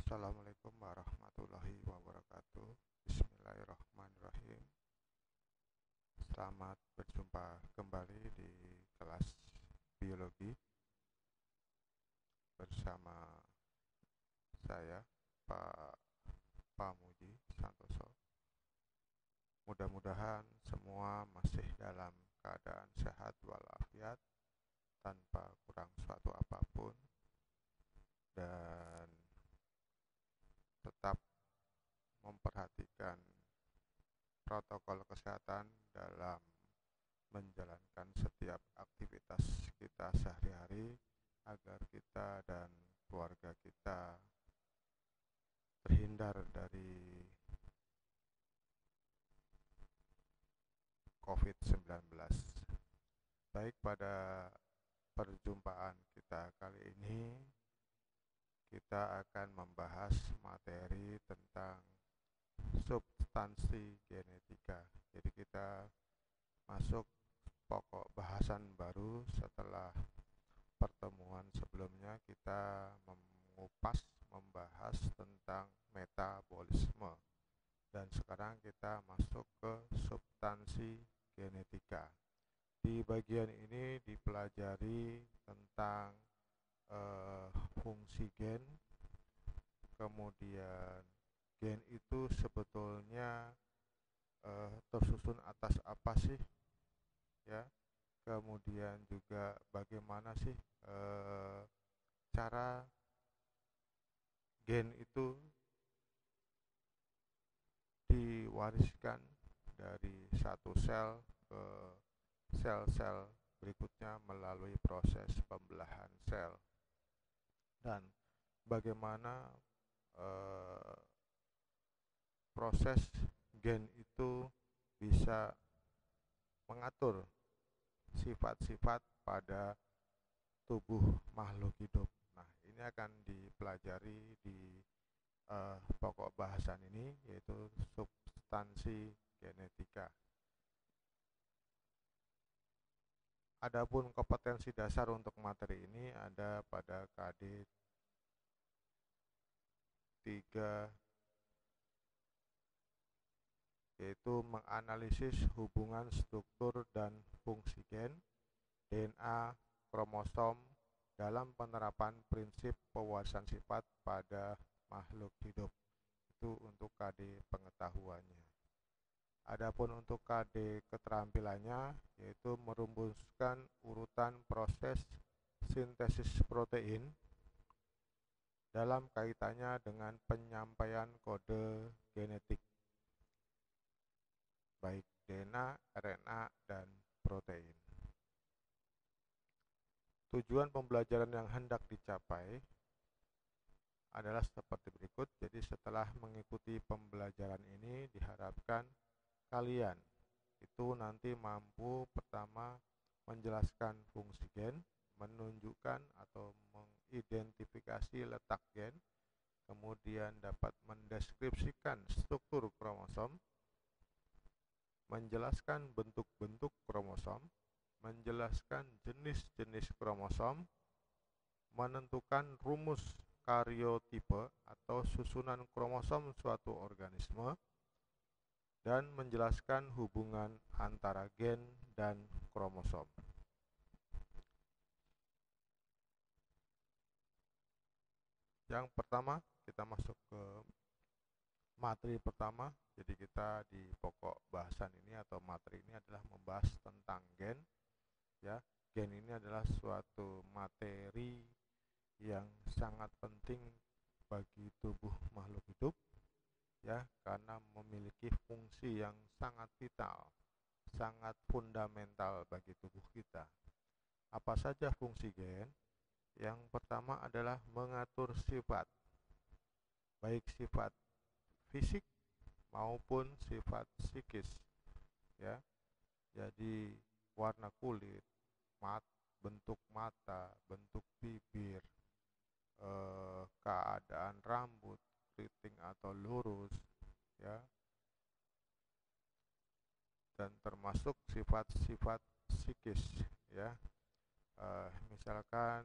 Assalamualaikum warahmatullahi wabarakatuh. Bismillahirrahmanirrahim. Selamat berjumpa kembali di kelas biologi bersama saya, Pak Pamuji Santoso. Mudah-mudahan semua masih dalam keadaan sehat walafiat tanpa kurang suatu apapun dan tetap memperhatikan protokol kesehatan dalam menjalankan setiap aktivitas kita sehari-hari agar kita dan keluarga kita terhindar dari COVID-19. Baik, pada perjumpaan kita kali ini kita akan membahas materi tentang substansi genetika. Jadi kita masuk pokok bahasan baru setelah pertemuan sebelumnya kita membahas tentang metabolisme, dan sekarang kita masuk ke substansi genetika. Di bagian ini dipelajari tentang fungsi gen, kemudian gen itu sebetulnya tersusun atas apa sih, ya, kemudian juga bagaimana sih cara gen itu diwariskan dari satu sel ke sel-sel berikutnya melalui proses pembelahan sel, dan bagaimana proses gen itu bisa mengatur sifat-sifat pada tubuh makhluk hidup. Nah, ini akan dipelajari di pokok bahasan ini, yaitu substansi genetika. Adapun kompetensi dasar untuk materi ini ada pada KD 3, yaitu menganalisis hubungan struktur dan fungsi gen, DNA, kromosom dalam penerapan prinsip pewarisan sifat pada makhluk hidup. Itu untuk KD pengetahuannya. Adapun untuk KD keterampilannya, yaitu merumuskan urutan proses sintesis protein dalam kaitannya dengan penyampaian kode genetik, baik DNA, RNA, dan protein. Tujuan pembelajaran yang hendak dicapai adalah seperti berikut. Jadi setelah mengikuti pembelajaran ini diharapkan kalian itu nanti mampu pertama menjelaskan fungsi gen, menunjukkan atau mengidentifikasi letak gen, kemudian dapat mendeskripsikan struktur kromosom, menjelaskan bentuk-bentuk kromosom, menjelaskan jenis-jenis kromosom, menentukan rumus karyotipe atau susunan kromosom suatu organisme, dan menjelaskan hubungan antara gen dan kromosom. Yang pertama, kita masuk ke materi pertama. Jadi kita di pokok bahasan ini atau materi ini adalah membahas tentang gen, ya. Gen ini adalah suatu materi yang sangat penting bagi tubuh makhluk hidup, ya, karena memiliki fungsi yang sangat vital, sangat fundamental bagi tubuh kita. Apa saja fungsi gen? Yang pertama adalah mengatur sifat, baik sifat fisik maupun sifat psikis, ya. Jadi warna kulit, bentuk mata, bentuk bibir, keadaan rambut, keriting atau lurus, ya, dan termasuk sifat-sifat psikis, ya. Misalkan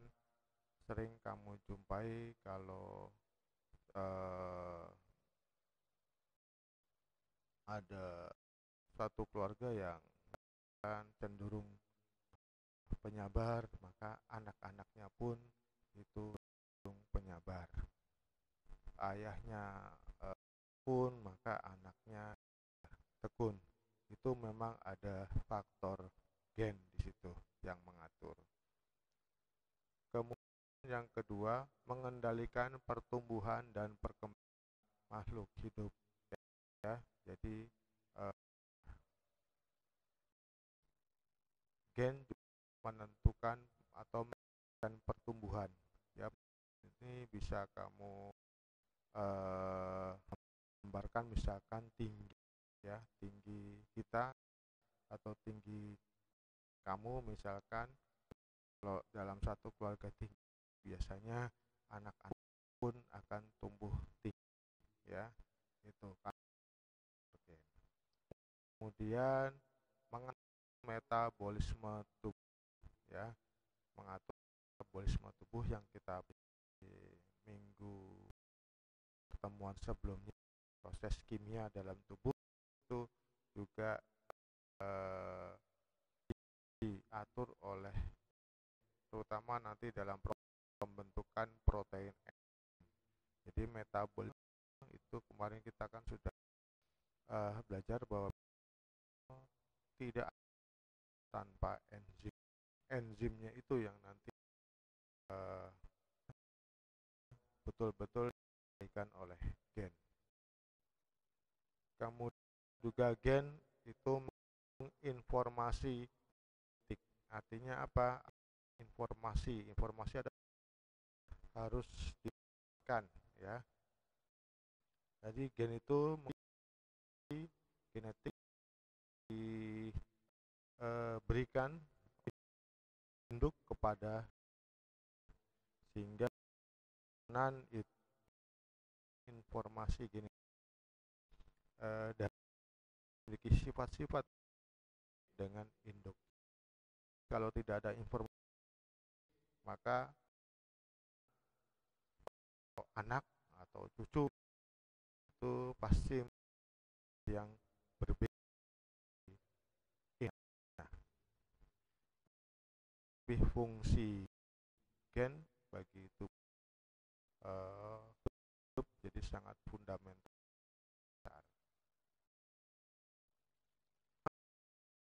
sering kamu jumpai kalau eh, ada satu keluarga yang kan cenderung penyabar, maka anak-anaknya pun itu cenderung penyabar. Ayahnya tekun, maka anaknya tekun. Itu memang ada faktor gen di situ yang mengatur. Kemudian yang kedua, mengendalikan pertumbuhan dan perkembangan makhluk hidup. Ya, jadi gen menentukan atau dan pertumbuhan. Ya, ini bisa kamu gambarkan misalkan tinggi, ya, tinggi kita atau tinggi kamu misalkan. Kalau dalam satu keluarga tinggi, biasanya anak-anak pun akan tumbuh tinggi, ya, itu kan. Kemudian mengatur metabolisme tubuh, ya, mengatur metabolisme tubuh yang kita di minggu pertemuan sebelumnya. Proses kimia dalam tubuh itu juga diatur oleh, terutama nanti dalam pembentukan protein. Jadi metabolisme itu kemarin kita kan sudah belajar bahwa tidak tanpa enzim. Enzimnya itu yang nanti betul-betul diberikan oleh gen. Kemudian juga gen itu menginformasi, artinya apa? Informasi harus diberikan, ya. Jadi gen itu genetik diberikan induk kepada, sehingga informasi genetik dan memiliki sifat-sifat dengan induk. Kalau tidak ada informasi, maka anak atau cucu itu pasti yang berbeda. Nah, fungsi gen bagi tubuh jadi sangat fundamental.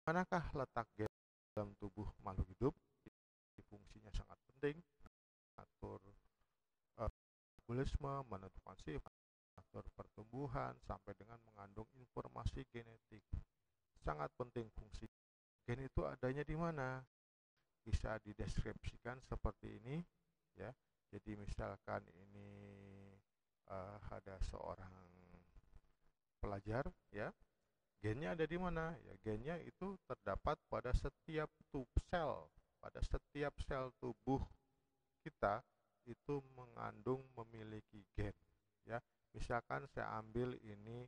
Manakah letak gen dalam tubuh makhluk hidup? Fungsinya sangat penting, atur metabolisme, menentukan sifat, atur pertumbuhan, sampai dengan mengandung informasi genetik. Sangat penting fungsi gen itu adanya di mana? Bisa dideskripsikan seperti ini, ya. Jadi misalkan ini ada seorang pelajar, ya. Gennya ada di mana? Ya, gennya itu terdapat pada setiap sel tubuh kita itu memiliki gen, ya. Misalkan saya ambil ini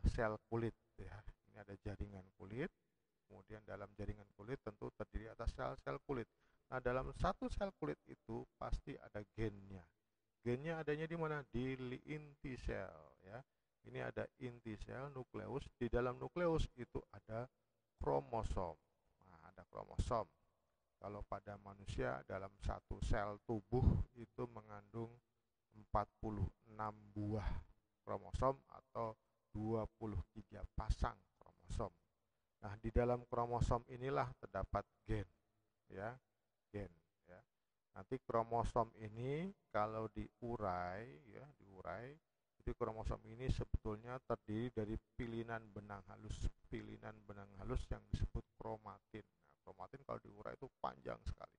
sel kulit, ya. Ini ada jaringan kulit. Kemudian dalam jaringan kulit tentu terdiri atas sel-sel kulit. Nah, dalam satu sel kulit itu pasti ada gennya. Gennya adanya di mana? Di inti sel, ya. Ini ada inti sel, nukleus. Di dalam nukleus itu ada kromosom. Nah, ada kromosom. Kalau pada manusia dalam satu sel tubuh itu mengandung 46 buah kromosom atau 23 pasang kromosom. Nah, di dalam kromosom inilah terdapat gen, ya, gen, ya. Nanti kromosom ini kalau diurai, ya, jadi kromosom ini sebetulnya terdiri dari pilihan benang halus yang disebut kromatin. Nah, kromatin kalau diurai itu panjang sekali.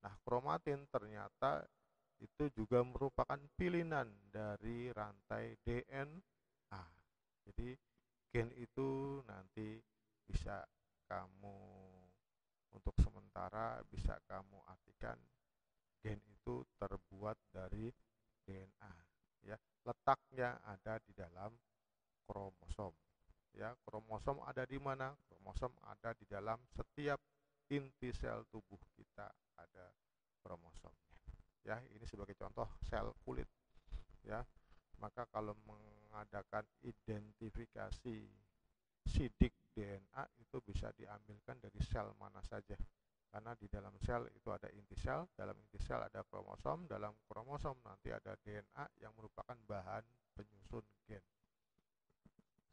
Nah, kromatin ternyata itu juga merupakan pilihan dari rantai DNA. Jadi gen itu nanti bisa kamu, untuk sementara bisa kamu artikan gen itu terbuat dari DNA, ya. Letaknya ada di dalam kromosom, ya. Kromosom ada di mana? Kromosom ada di dalam setiap inti sel tubuh kita, ada kromosomnya, ya. Ini sebagai contoh sel kulit. ya. Maka kalau mengadakan identifikasi sidik DNA itu bisa diambilkan dari sel mana saja. Karena di dalam sel itu ada inti sel, dalam inti sel ada kromosom, dalam kromosom nanti ada DNA yang merupakan bahan penyusun gen.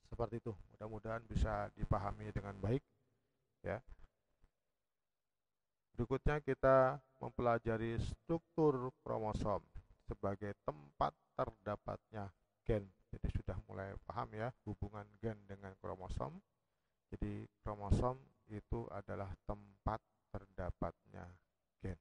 Seperti itu. Mudah-mudahan bisa dipahami dengan baik, ya. Berikutnya kita mempelajari struktur kromosom sebagai tempat terdapatnya gen. Jadi sudah mulai paham ya hubungan gen dengan kromosom. Jadi kromosom itu adalah tempat terdapatnya gen.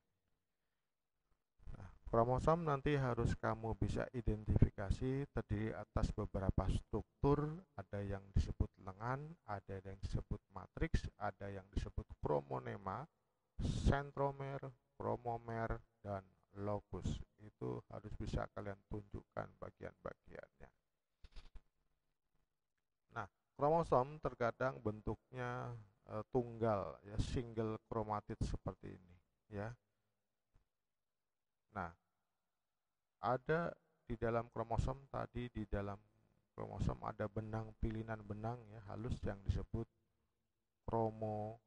Nah, kromosom nanti harus kamu bisa identifikasi terdiri atas beberapa struktur, ada yang disebut lengan, ada yang disebut matriks, ada yang disebut kromonema, sentromer, kromomer, dan locus. Itu harus bisa kalian tunjukkan bagian-bagiannya. Nah, kromosom terkadang bentuknya tunggal, ya, single chromatid seperti ini, ya. Nah, ada di dalam kromosom tadi, di dalam kromosom ada benang, pilihan benang ya halus yang disebut kromo,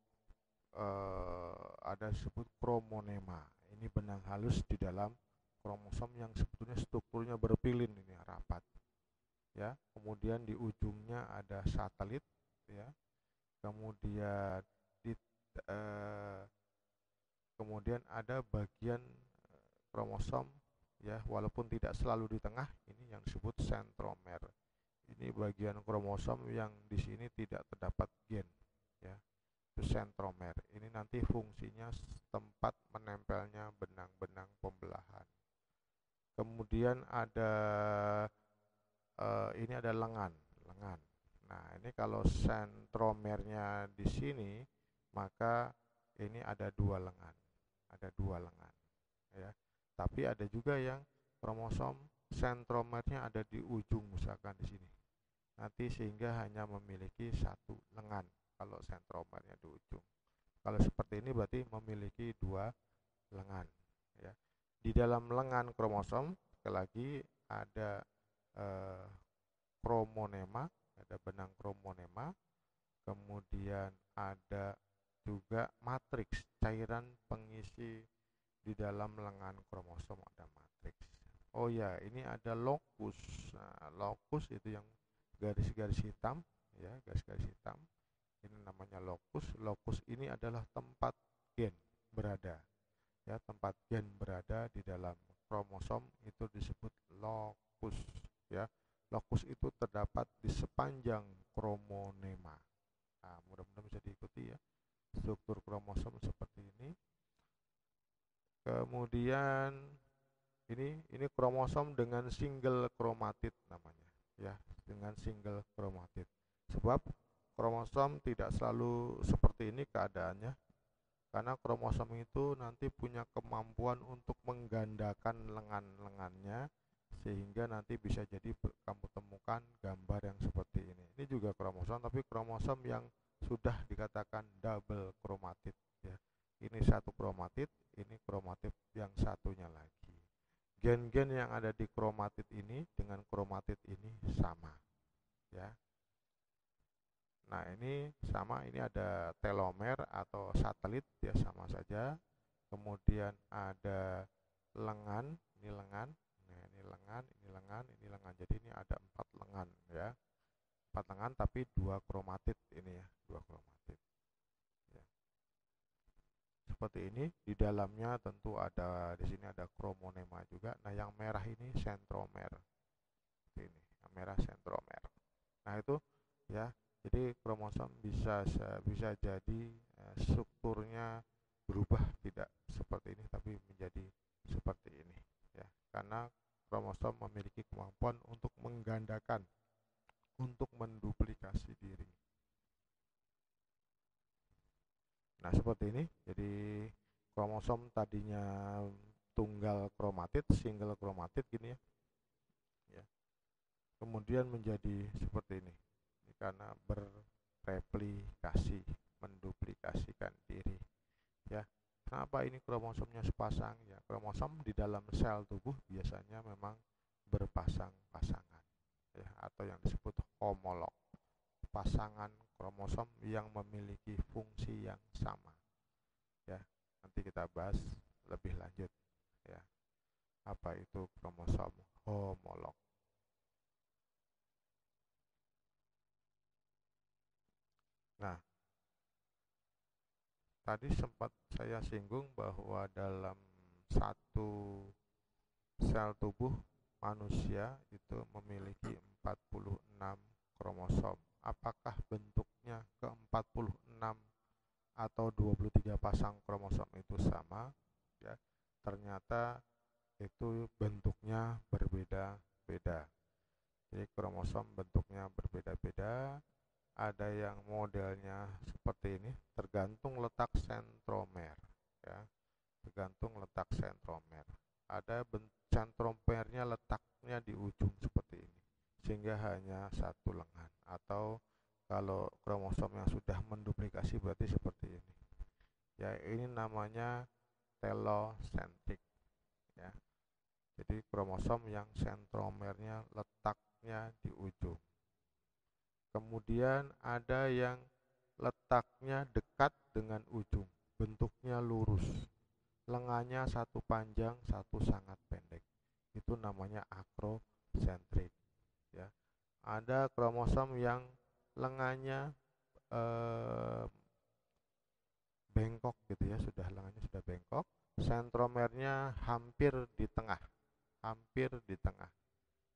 ada disebut kromonema. Ini benang halus di dalam kromosom yang sebetulnya strukturnya berpilin, ini rapat, ya. Kemudian di ujungnya ada satelit, ya. Kemudian di kemudian ada bagian kromosom, ya, walaupun tidak selalu di tengah, ini yang disebut sentromer. Ini bagian kromosom yang di sini tidak terdapat gen, ya. Sentromer ini nanti fungsinya tempat menempelnya benang-benang pembelahan. Kemudian ada ini ada lengan. Nah, ini kalau sentromernya di sini, maka ini ada dua lengan, ya. Tapi ada juga yang kromosom sentromernya ada di ujung, misalkan di sini. Nanti sehingga hanya memiliki satu lengan kalau sentromernya di ujung. Kalau seperti ini berarti memiliki dua lengan, ya. Di dalam lengan kromosom sekali lagi ada kromonema, ada benang kromonema, kemudian ada juga matriks, cairan pengisi di dalam lengan kromosom ada matriks. Oh ya, ini ada locus. Nah, locus itu yang garis-garis hitam, ya, garis-garis hitam. Ini namanya locus. Locus ini adalah tempat gen berada, ya, tempat gen berada di dalam kromosom itu disebut locus, ya. Locus itu terdapat di sepanjang kromonema. Nah, mudah-mudahan bisa diikuti ya struktur kromosom seperti ini. Kemudian ini kromosom dengan single chromatid namanya, ya, dengan single chromatid. Sebab kromosom tidak selalu seperti ini keadaannya, karena kromosom itu nanti punya kemampuan untuk menggandakan lengan-lengannya sehingga nanti bisa jadi kamu temukan gambar yang seperti ini. Ini juga kromosom, tapi kromosom yang sudah dikatakan double chromatid, ya. Ini satu kromatid, ini kromatid yang satunya lagi. Gen-gen yang ada di kromatid ini dengan kromatid ini sama, ya. Nah, ini sama, ini ada telomer atau satelit, ya, sama saja. Kemudian ada lengan, ini lengan. Nah, ini lengan, ini lengan, ini lengan. Jadi ini ada 4 lengan, ya. 4 lengan tapi 2 kromatid ini, ya, 2 kromatid. Ya. Seperti ini, di dalamnya tentu ada, di sini ada kromonema juga. Nah, yang merah ini sentromer. Seperti ini, yang merah sentromer. Nah, itu, ya. Jadi kromosom bisa jadi strukturnya berubah, tidak seperti ini tapi menjadi seperti ini, ya. Karena kromosom memiliki kemampuan untuk menggandakan, untuk menduplikasi diri. Nah, seperti ini. Jadi kromosom tadinya tunggal kromatid, single kromatid gini, ya. Ya. Kemudian menjadi seperti ini. Karena berreplikasi, menduplikasikan diri, ya. Kenapa ini kromosomnya sepasang? Ya, kromosom di dalam sel tubuh biasanya memang berpasang-pasangan, ya, atau yang disebut homolog, pasangan kromosom yang memiliki fungsi yang sama, ya. Nanti kita bahas lebih lanjut, ya, apa itu kromosom homolog. Nah, tadi sempat saya singgung bahwa dalam satu sel tubuh manusia itu memiliki 46 kromosom. Apakah bentuknya ke-46 atau 23 pasang kromosom itu sama? Ya, ternyata itu bentuknya berbeda-beda. Jadi kromosom bentuknya berbeda-beda. Ada yang modelnya seperti ini, tergantung letak sentromer, ya, tergantung letak sentromer. Ada sentromernya letaknya di ujung seperti ini, sehingga hanya satu lengan. Atau kalau kromosom yang sudah menduplikasi berarti seperti ini, ya. Ini namanya telosentrik, ya. Jadi kromosom yang sentromernya letaknya di ujung. Kemudian ada yang letaknya dekat dengan ujung, bentuknya lurus, lengannya satu panjang, satu sangat pendek. Itu namanya akrosentrik, ya. Ada kromosom yang lengannya bengkok gitu, ya, lengannya sudah bengkok, sentromernya hampir di tengah,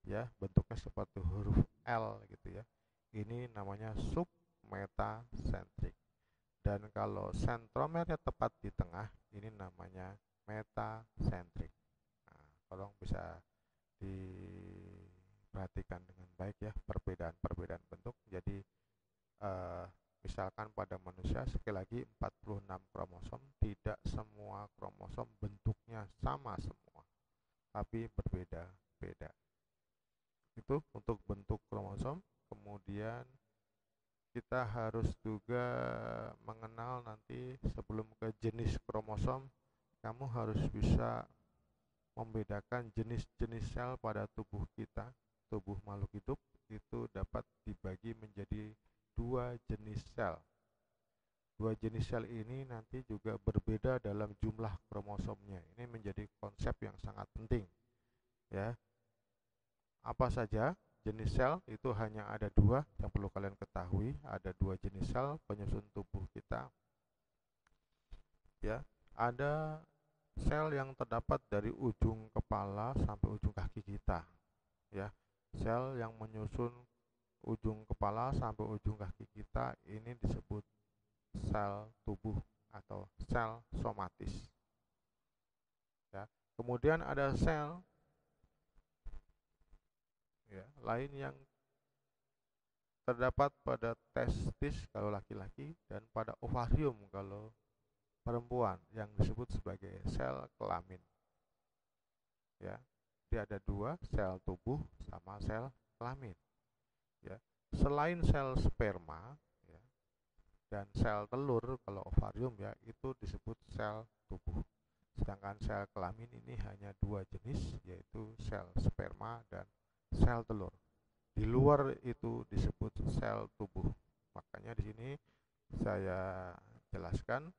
ya, bentuknya seperti huruf L gitu, ya. Ini namanya submetasentrik. Dan kalau sentromernya tepat di tengah, ini namanya metasentrik. Nah, tolong bisa diperhatikan dengan baik, ya, perbedaan-perbedaan bentuk. Jadi misalkan pada manusia sekali lagi 46 kromosom, tidak semua kromosom bentuknya sama semua, tapi berbeda-beda. Itu untuk bentuk kromosom. Kemudian kita harus juga mengenal nanti, sebelum ke jenis kromosom, kamu harus bisa membedakan jenis-jenis sel pada tubuh kita. Tubuh makhluk hidup itu dapat dibagi menjadi dua jenis sel. Dua jenis sel ini nanti juga berbeda dalam jumlah kromosomnya. Ini menjadi konsep yang sangat penting, ya. Apa saja jenis sel? Itu hanya ada dua yang perlu kalian ketahui. Ada dua jenis sel penyusun tubuh kita, ya. Ada sel yang terdapat dari ujung kepala sampai ujung kaki kita, ya. Sel yang menyusun ujung kepala sampai ujung kaki kita ini disebut sel tubuh atau sel somatis, ya. Kemudian ada sel, ya, lain yang terdapat pada testis kalau laki-laki dan pada ovarium kalau perempuan, yang disebut sebagai sel kelamin, ya. Jadi ada dua, sel tubuh sama sel kelamin, ya. Selain sel sperma, ya, dan sel telur kalau ovarium, ya, itu disebut sel tubuh. Sedangkan sel kelamin ini hanya dua jenis, yaitu sel sperma dan sel telur. Di luar itu disebut sel tubuh. Makanya di sini saya jelaskan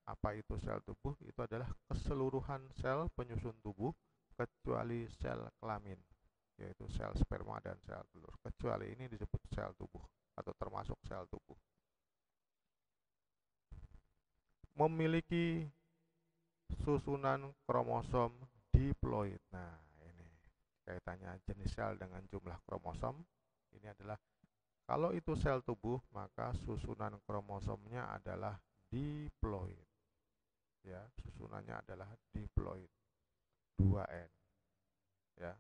apa itu sel tubuh. Itu adalah keseluruhan sel penyusun tubuh kecuali sel kelamin, yaitu sel sperma dan sel telur. Kecuali ini disebut sel tubuh atau termasuk sel tubuh. Memiliki susunan kromosom diploid. Nah, ini kaitannya jenis sel dengan jumlah kromosom. Ini adalah, kalau itu sel tubuh, maka susunan kromosomnya adalah diploid, ya. Susunannya adalah diploid, 2N, ya.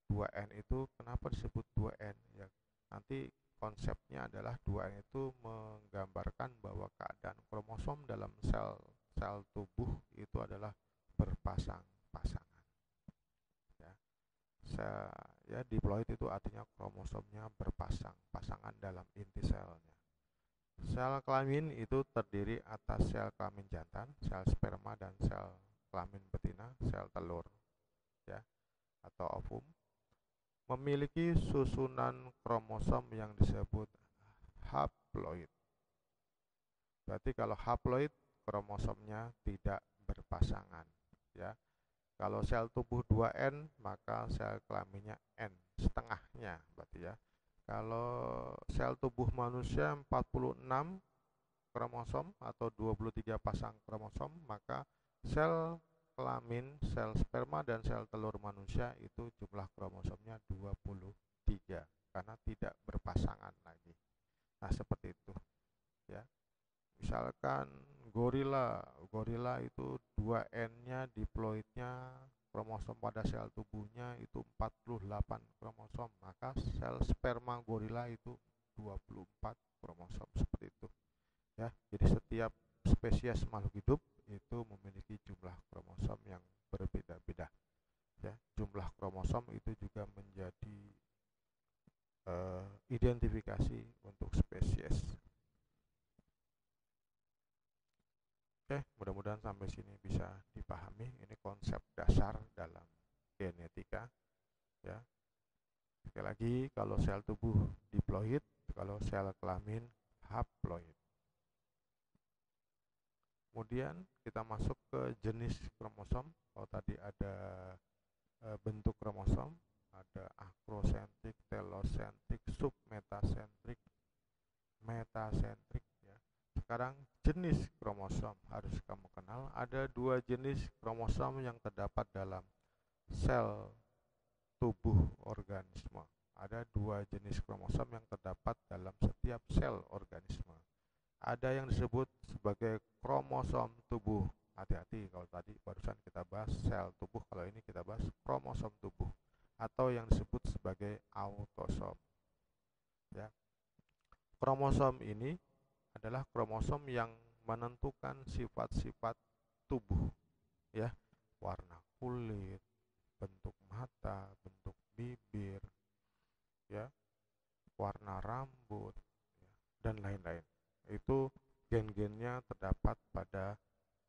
2N itu kenapa disebut 2N, ya. Nanti konsepnya adalah 2N itu menggambarkan bahwa keadaan kromosom dalam sel tubuh itu adalah berpasang-pasangan, ya. Ya, diploid itu artinya kromosomnya berpasang-pasangan dalam inti selnya. Sel kelamin itu terdiri atas sel kelamin jantan, sel sperma, dan sel kelamin betina, sel telur, ya. atau ovum memiliki susunan kromosom yang disebut haploid. Berarti kalau haploid, kromosomnya tidak berpasangan, ya. Kalau sel tubuh 2N, maka sel kelaminnya N, setengahnya berarti ya. Kalau sel tubuh manusia 46 kromosom atau 23 pasang kromosom, maka sel kelamin, sel sperma dan sel telur manusia itu jumlah kromosomnya 23 karena tidak berpasangan lagi. Nah, seperti itu ya. Misalkan gorila itu 2N-nya diploidnya kromosom pada sel tubuhnya itu 48 kromosom, maka sel sperma gorila itu 24 kromosom, seperti itu ya. Jadi setiap spesies makhluk hidup itu memiliki jumlah kromosom yang berbeda-beda ya. Jumlah kromosom itu juga menjadi identifikasi untuk spesies. Oke, mudah-mudahan sampai sini bisa dipahami. Ini konsep dasar dalam genetika ya. Sekali lagi, kalau sel tubuh diploid, kalau sel kelamin haploid. Kemudian kita masuk ke jenis kromosom. Kalau tadi ada bentuk kromosom, ada akrosentrik, telosentrik, submetasentrik, metasentrik ya. Sekarang jenis kromosom harus kamu kenal. Ada 2 jenis kromosom yang terdapat dalam sel tubuh organisme. Ada 2 jenis kromosom yang terdapat dalam setiap sel organisme. Ada yang disebut sebagai kromosom tubuh. Hati-hati, kalau tadi barusan kita bahas sel tubuh, kalau ini kita bahas kromosom tubuh atau yang disebut sebagai autosom. Ya. Kromosom ini adalah kromosom yang menentukan sifat-sifat tubuh, ya, warna kulit, bentuk mata, bentuk bibir, ya, warna rambut, ya, dan lain-lain. Itu gen-gennya terdapat pada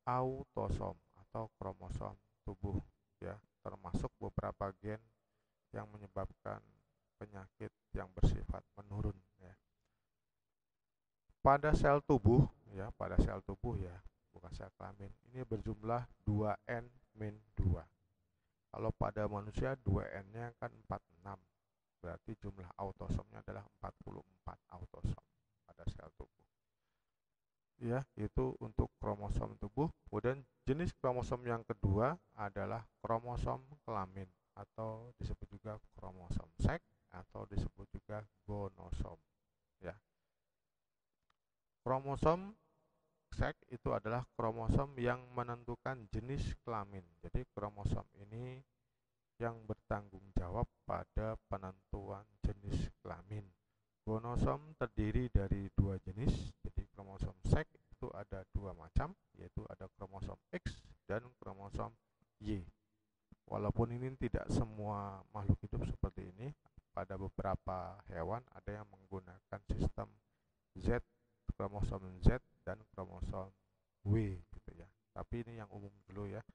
autosom atau kromosom tubuh ya, termasuk beberapa gen yang menyebabkan penyakit yang bersifat menurun ya. Pada sel tubuh ya, bukan sel kelamin, ini berjumlah 2N-2. Kalau pada manusia 2N-nya kan 46, berarti jumlah autosomnya adalah 44 autosom pada sel tubuh. Ya, itu untuk kromosom tubuh. Kemudian jenis kromosom yang kedua adalah kromosom kelamin atau disebut juga kromosom seks atau disebut juga gonosom ya. Kromosom seks itu adalah kromosom yang menentukan jenis kelamin. Jadi kromosom ini yang bertanggung jawab pada penentuan jenis kelamin. Gonosom terdiri dari 2 jenis. Jadi kromosom seks itu ada 2 macam, yaitu ada kromosom X dan kromosom Y. Walaupun ini tidak semua makhluk hidup seperti ini, pada beberapa hewan ada yang menggunakan sistem Z, kromosom Z dan kromosom W gitu ya. Tapi ini yang umum dulu ya.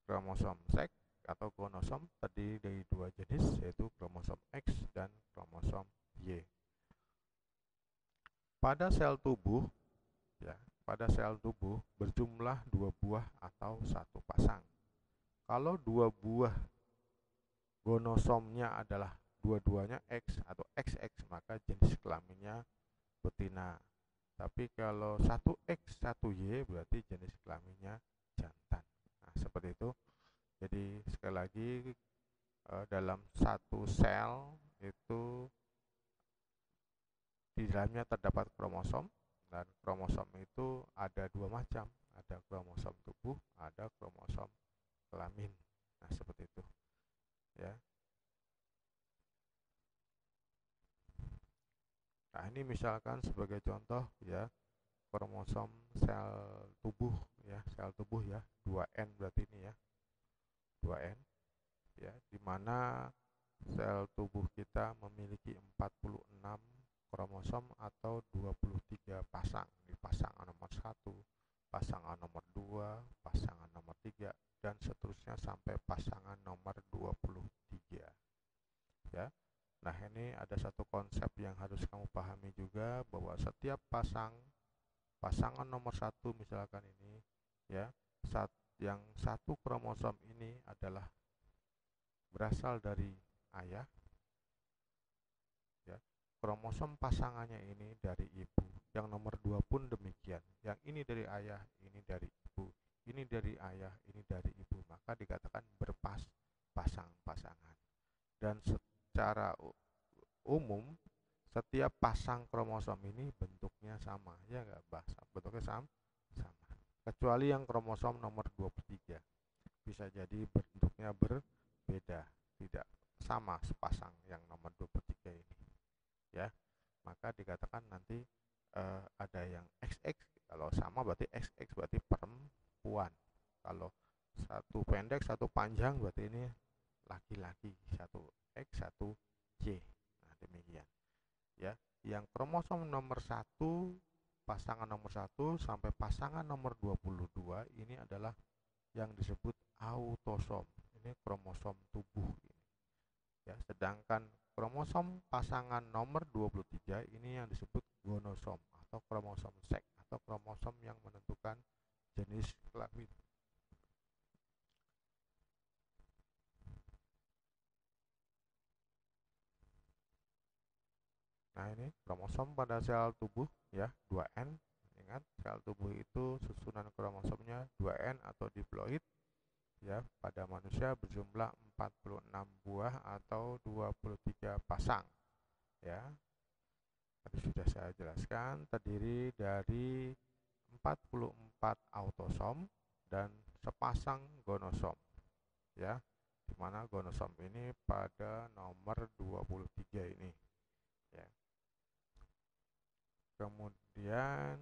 Kromosom seks atau gonosom terdiri dari 2 jenis, yaitu kromosom X dan kromosom Y. Pada sel tubuh ya, pada sel tubuh berjumlah 2 buah atau 1 pasang. Kalau 2 buah gonosomnya adalah dua-duanya X atau XX, maka jenis kelaminnya betina. Tapi kalau 1X 1Y berarti jenis kelaminnya jantan. Nah, seperti itu. Jadi sekali lagi, dalam satu sel itu di dalamnya terdapat kromosom, dan kromosom itu ada 2 macam, ada kromosom tubuh, ada kromosom kelamin. Nah, seperti itu ya. Nah, ini misalkan sebagai contoh ya, kromosom sel tubuh ya, 2N berarti ini ya, 2N ya, di mana sel tubuh kita memiliki 46 kromosom atau 23 pasang. Di pasangan nomor 1, pasangan nomor 2, pasangan nomor 3, dan seterusnya sampai pasangan nomor 23 ya. Nah, ini ada satu konsep yang harus kamu pahami juga, bahwa setiap pasangan nomor 1 misalkan ini ya, yang satu kromosom ini adalah berasal dari ayah ya. Kromosom pasangannya ini dari ibu. Yang nomor 2 pun demikian. Yang ini dari ayah, ini dari ibu. Ini dari ayah, ini dari ibu. Maka dikatakan berpasang-pasangan. Dan secara umum setiap pasang kromosom ini bentuknya sama, ya enggak, bahasa bentuknya sama. Kecuali yang kromosom nomor 23. Bisa jadi bentuknya berbeda, tidak sama sepasang yang nomor 23 ini. Ya, maka dikatakan nanti ada yang XX. Kalau sama berarti XX berarti perempuan. Kalau satu pendek satu panjang berarti ini laki-laki, satu X satu Y. Nah, demikian ya. Yang kromosom nomor 1, pasangan nomor 1 sampai pasangan nomor 22 ini adalah yang disebut autosom. Ini kromosom tubuh ini ya. Sedangkan kromosom pasangan nomor 23 ini yang disebut gonosom atau kromosom seks atau kromosom yang menentukan jenis kelamin. Nah, ini kromosom pada sel tubuh ya, 2N. Ingat, sel tubuh itu susunan kromosomnya 2N atau diploid ya. Pada manusia berjumlah 46 buah atau 23 pasang ya. Tadi sudah saya jelaskan, terdiri dari 44 autosom dan sepasang gonosom ya, dimana gonosom ini pada nomor 23 ini ya. Kemudian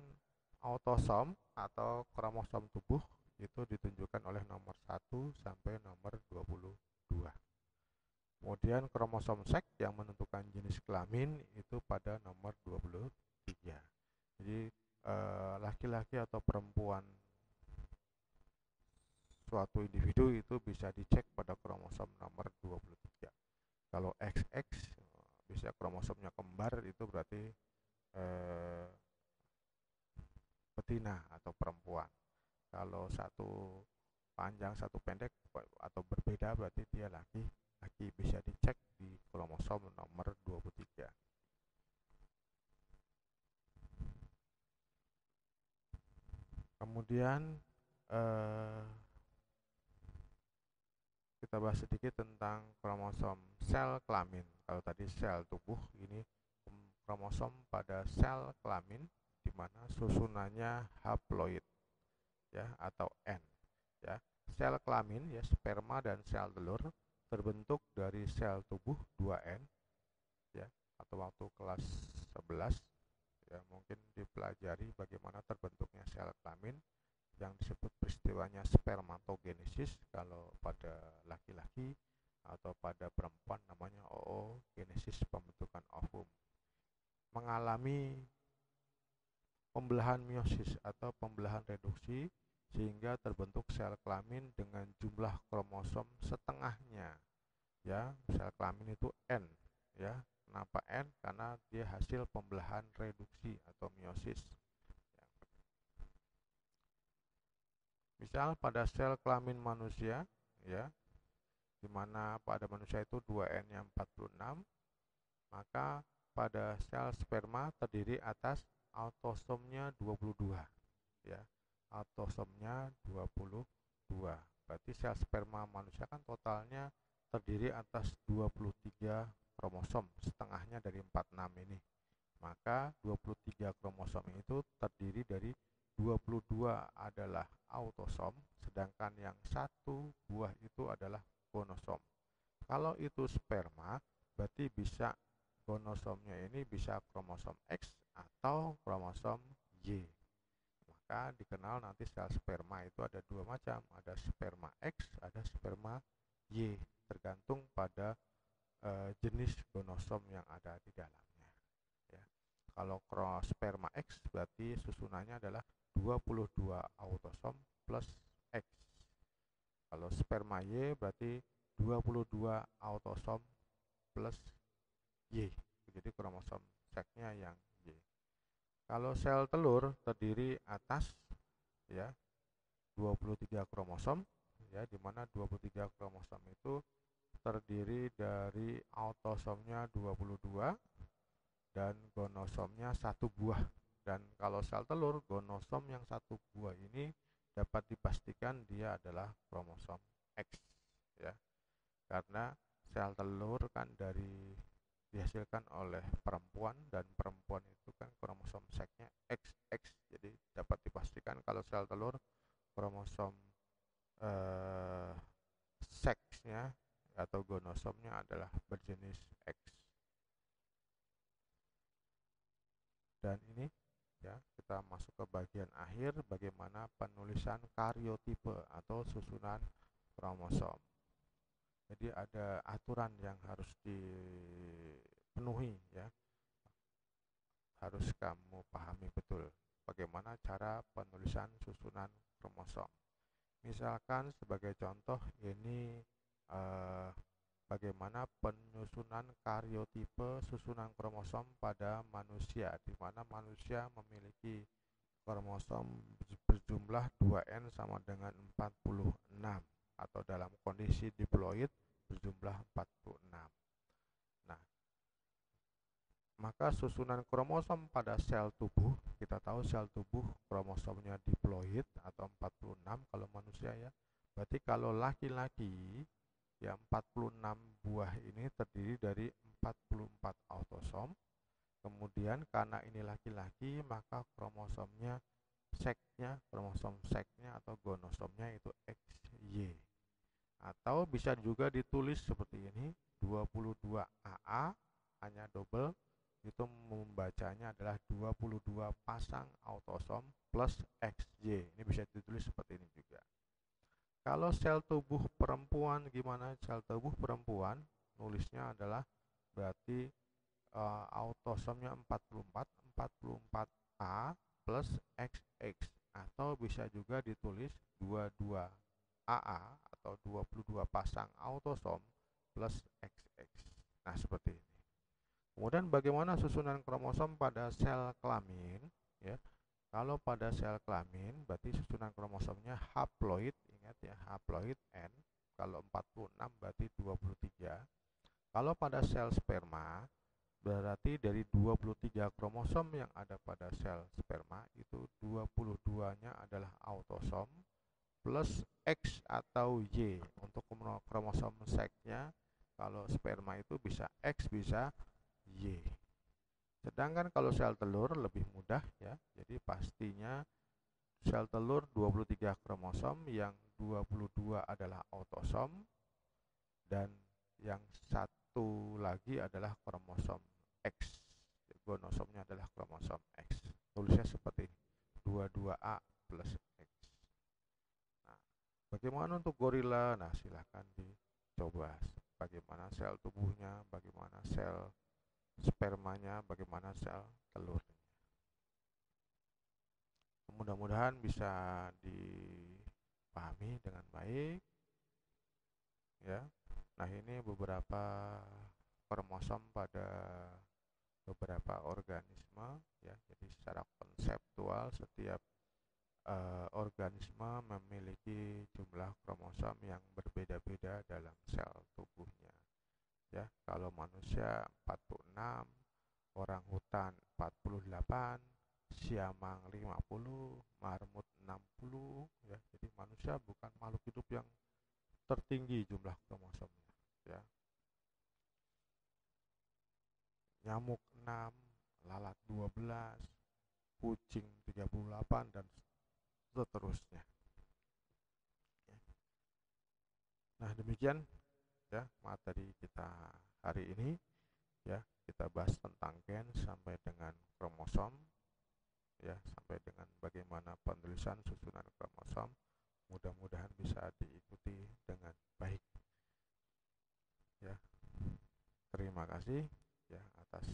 autosom atau kromosom tubuh itu ditunjukkan oleh nomor 1 sampai nomor 22. Kemudian kromosom seks yang menentukan jenis kelamin itu pada nomor 23. Jadi laki-laki atau perempuan suatu individu itu bisa dicek pada kromosom nomor 23. Kalau XX bisa kromosomnya kembar, itu berarti betina atau perempuan. Kalau satu panjang satu pendek atau berbeda berarti dia laki. Bisa dicek di kromosom nomor 23. Kemudian kita bahas sedikit tentang kromosom sel kelamin. Kalau tadi sel tubuh, ini kromosom pada sel kelamin di mana susunannya haploid ya atau N ya. Sel kelamin ya, sperma dan sel telur terbentuk dari sel tubuh 2N ya, atau waktu kelas 11 ya mungkin dipelajari bagaimana terbentuknya sel kelamin yang disebut peristiwanya spermatogenesis kalau pada laki-laki, atau pada perempuan namanya oogenesis, pembentukan ovum. Mengalami pembelahan meiosis atau pembelahan reduksi sehingga terbentuk sel kelamin dengan jumlah kromosom setengahnya ya. Sel kelamin itu N ya. Kenapa N? Karena dia hasil pembelahan reduksi atau meiosis. Misal pada sel kelamin manusia ya, di mana pada manusia itu 2N-nya 46, maka pada sel sperma terdiri atas autosomnya 22 ya. Autosomnya 22. Berarti sel sperma manusia kan totalnya terdiri atas 23 kromosom, setengahnya dari 46 ini. Maka 23 kromosom itu terdiri dari 22 adalah autosom, sedangkan yang satu buah itu adalah gonosom. Kalau itu sperma, berarti bisa gonosomnya ini bisa kromosom X atau kromosom Y. Maka dikenal nanti sel sperma itu ada dua macam, ada sperma X, ada sperma Y, tergantung pada jenis gonosom yang ada di dalamnya. Ya. Kalau sperma X berarti susunannya adalah 22 autosom plus X. Kalau sperma Y berarti 22 autosom plus Y. Jadi kromosom seksnya yang Y. Kalau sel telur terdiri atas ya 23 kromosom ya, di mana 23 kromosom itu terdiri dari autosomnya 22 dan gonosomnya 1 buah. Dan kalau sel telur, gonosom yang 1 buah ini dapat dipastikan dia adalah kromosom X ya. Karena sel telur kan dihasilkan oleh perempuan, dan perempuan itu kan kromosom seksnya XX. Jadi dapat dipastikan kalau sel telur kromosom seksnya atau gonosomnya adalah berjenis X. Dan ini ya, kita masuk ke bagian akhir, bagaimana penulisan karyotipe atau susunan kromosom. Jadi ada aturan yang harus dipenuhi ya, harus kamu pahami betul bagaimana cara penulisan susunan kromosom. Misalkan sebagai contoh ini bagaimana penyusunan karyotipe susunan kromosom pada manusia, di mana manusia memiliki kromosom berjumlah 2N sama dengan 46, atau dalam kondisi diploid berjumlah 46. Nah, maka susunan kromosom pada sel tubuh, kita tahu sel tubuh kromosomnya diploid atau 46 kalau manusia ya. Berarti kalau laki-laki ya 46 buah ini terdiri dari 44 autosom. Kemudian karena ini laki-laki, maka kromosomnya seksnya, kromosom seksnya atau gonosomnya itu XY. Atau bisa juga ditulis seperti ini, 22AA hanya double, itu membacanya adalah 22 pasang autosom plus XY. Ini bisa ditulis seperti ini juga. Kalau sel tubuh perempuan gimana? Sel tubuh perempuan nulisnya adalah berarti autosomnya 44, 44A plus XX, atau bisa juga ditulis 22AA atau 22 pasang autosom plus XX. Nah, seperti ini. Kemudian bagaimana susunan kromosom pada sel kelamin ya? Kalau pada sel kelamin berarti susunan kromosomnya haploid, ingat ya, haploid N. Kalau 46 berarti 23. Kalau pada sel sperma berarti dari 23 kromosom yang ada pada sel sperma itu 22-nya adalah autosom plus X atau Y. Untuk kromosom seksnya kalau sperma itu bisa X bisa Y. Sedangkan kalau sel telur lebih mudah ya. Jadi pastinya sel telur 23 kromosom, yang 22 adalah autosom dan yang satu lagi adalah kromosom X. Gonosomnya adalah kromosom X. Tulisnya seperti ini, 22A plus X. Nah, bagaimana untuk gorila? Nah, silahkan dicoba bagaimana sel tubuhnya, bagaimana sel spermanya, bagaimana sel telurnya. Mudah-mudahan bisa dipahami dengan baik ya. Nah, ini beberapa kromosom pada beberapa organisme ya. Jadi secara konseptual setiap organisme memiliki jumlah kromosom yang berbeda-beda dalam sel tubuhnya ya. Kalau manusia 46, orang hutan 48, siamang 50, marmut 60 ya. Jadi manusia bukan makhluk hidup yang tertinggi jumlah kromosomnya ya. Nyamuk 6, lalat 12, kucing 38 dan seterusnya. Nah, demikian ya materi kita hari ini ya. Kita bahas tentang gen sampai dengan kromosom ya, sampai dengan bagaimana penulisan susunan kromosom. Mudah-mudahan bisa diikuti dengan baik ya. Terima kasih ya atas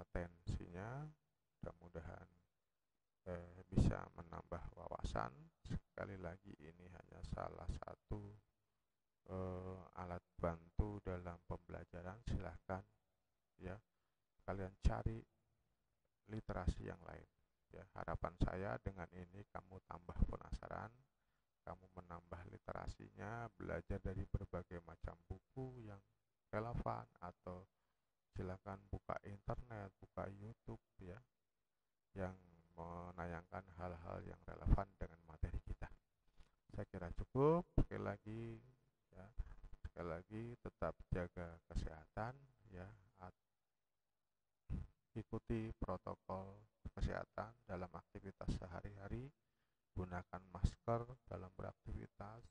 atensinya. Mudah-mudahan bisa menambah penjelasan. Sekali lagi ini hanya salah satu alat bantu dalam pembelajaran. Silahkan ya kalian cari literasi yang lain ya. Harapan saya dengan ini kamu tambah penasaran, kamu menambah literasinya, belajar dari berbagai macam buku yang relevan, atau silakan buka internet, buka YouTube ya, yang menayangkan hal-hal yang relevan dengan materi kita. Saya kira cukup. Sekali lagi ya, sekali lagi tetap jaga kesehatan ya, ikuti protokol kesehatan dalam aktivitas sehari-hari, gunakan masker dalam beraktivitas,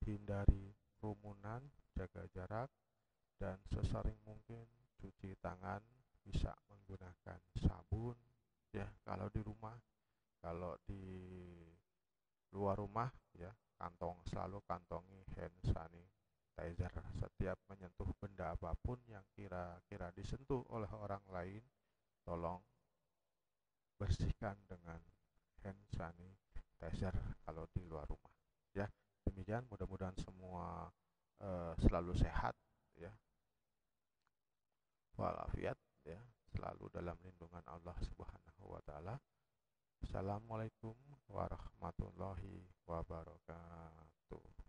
hindari kerumunan, jaga jarak, dan sesering mungkin cuci tangan, bisa menggunakan sabun ya kalau di rumah. Kalau di luar rumah ya, selalu kantongi hand sanitizer. Setiap menyentuh benda apapun yang kira-kira disentuh oleh orang lain, tolong bersihkan dengan hand sanitizer kalau di luar rumah ya. Demikian, mudah-mudahan semua selalu sehat ya, walafiat ya, selalu dalam lindungan Allah Subhanahu wa taala. Assalamualaikum warahmatullahi wabarakatuh.